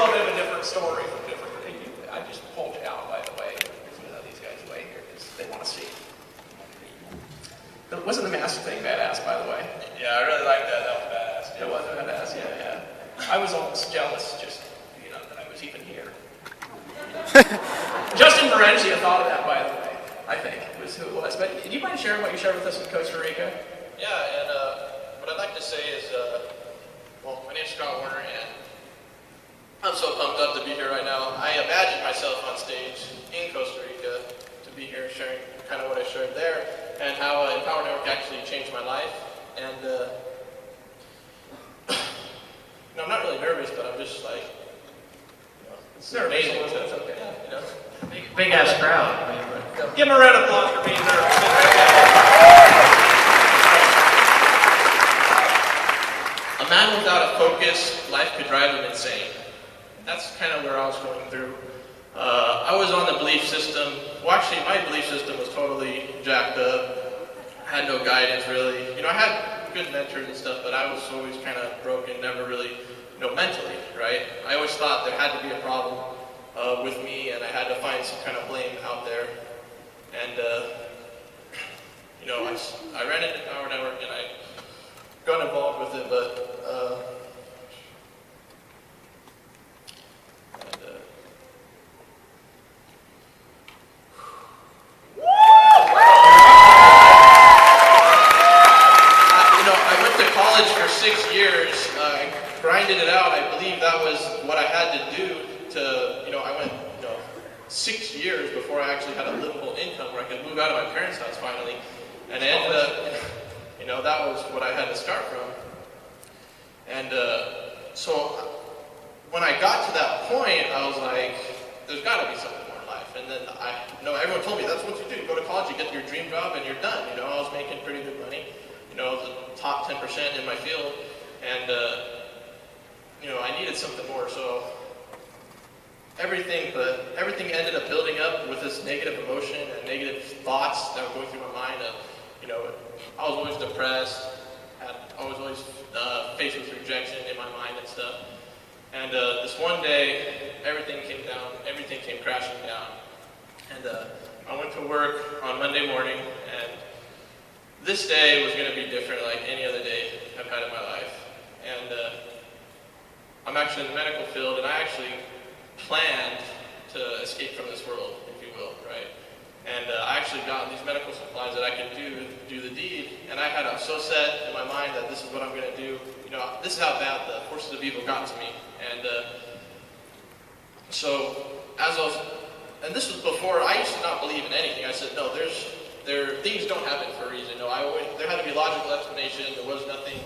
little bit of a different story from different. I just pulled it out, by the way. You know, these guys way here because they want to see. But wasn't the mask thing badass, by the way? Yeah, I really like that. That was badass. It was badass, yeah. I was almost jealous, just that I was even here. Justin Berencia thought of that, by the way. I think was who it was. But do you mind sharing what you shared with us in Costa Rica? Yeah, and what I'd like to say is, well, my name's Scott Warner, and I'm so pumped up to be here right now. I imagined myself on stage in Costa Rica to be here sharing kind of what I shared there and how Empower Network actually changed my life. And I'm not really nervous, but I'm just like, it's amazing. It's okay. Yeah, Big ass crowd. Give him a round of applause for being nervous. A man without a focus, life could drive him insane. That's kind of where I was going through. I was on the belief system. Well, actually, my belief system was totally jacked up. I had no guidance, really. I had good mentors and stuff, but I was always kind of broken, never really, mentally, right? I always thought there had to be a problem with me, and I had to find some kind of blame out there. And, I ran into Power Network, and I got involved with it, but I went to college for 6 years. I grinded it out. I believe that was what I had to do to, I went, 6 years before I actually had a livable income where I could move out of my parents' house finally. And it ended up, that was what I had to start from. And so when I got to that point, I was like, there's got to be something more in life. And then everyone told me that's what you do. You go to college, you get your dream job, and you're done. I was making pretty good money. I was the top 10% in my field. And, I needed something more. So everything ended up building up with this negative emotion and negative thoughts that were going through my mind of, I was always depressed, I was always faced with rejection in my mind and stuff. And this one day, everything came crashing down. And I went to work on Monday morning, and this day was going to be different like any other day I've had in my life. And I'm actually in the medical field, and I actually planned to escape from this world, if you will, right? And I actually got these medical supplies that I could do the deed, and I had so set in my mind that this is what I'm going to do. This is how bad the forces of evil got to me. And so, and this was before, I used to not believe in anything. I said, no, things don't happen for a reason. There had to be a logical explanation. There was nothing,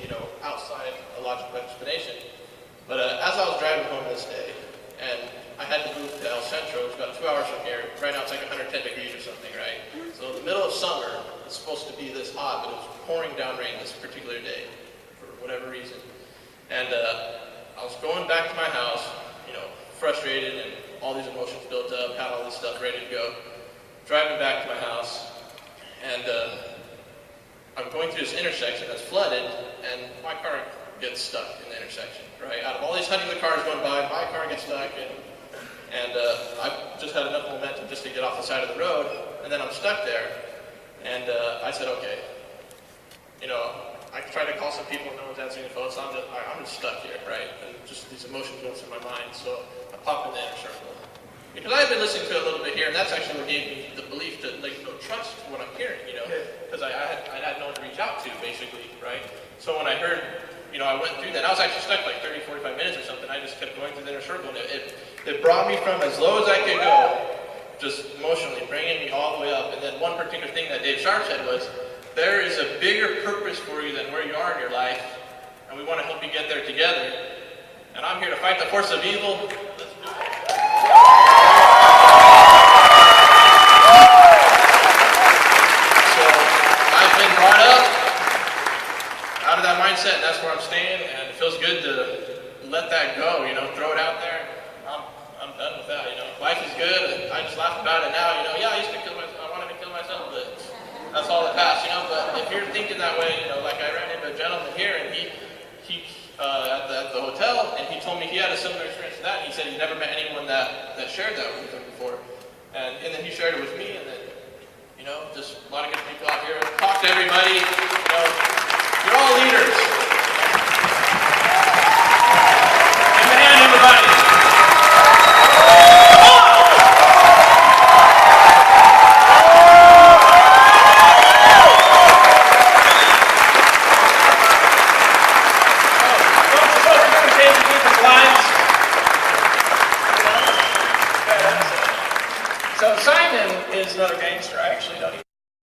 outside a logical explanation. But as I was driving home this day, and I had to move to El Centro, it's about 2 hours from here. Right now it's like 110 degrees or something, right? So in the middle of summer, it's supposed to be this hot, but it was pouring down rain this particular day, for whatever reason. And I was going back to my house, frustrated, and all these emotions built up, had all this stuff ready to go. Driving back to my house, and I'm going through this intersection that's flooded, and my car gets stuck in the intersection, right? Out of all these hundreds of cars going by, my car gets stuck, and I just had enough momentum just to get off the side of the road, and then I'm stuck there, and I said, okay, I tried to call some people, no one's answering the phone, so I'm just stuck here, right? And just these emotions going through my mind, so I popped in the inner circle. Because I had been listening to it a little bit here, and that's actually what gave me the belief to trust what I'm hearing, because I had no one to reach out to, basically, right? So when I heard, I went through that. I was actually stuck like 30, 45 minutes or something. I just kept going through the inner circle, and it brought me from as low as I could go, just emotionally, bringing me all the way up. And then one particular thing that Dave Sharp said was, there is a bigger purpose for you than where you are in your life, and we want to help you get there together. And I'm here to fight the force of evil. Let's do it. So I've been brought up out of that mindset, and that's where I'm staying, and it feels good to let that go, throw it out there. I'm done with that, Life is good, I just laugh about it now, yeah, I used to kill myself, I wanted to kill myself, but that's all that passed, But if you're thinking that way, like I ran into a gentleman here, and he at the hotel, and he told me he had a similar experience to that, and he said he never met anyone that shared that with him before. And then he shared it with me, and then, you know, just a lot of good people out here. Talk to everybody, you know, you're all leaders. Give a hand, everybody. So Simon is another gangster. I actually don't even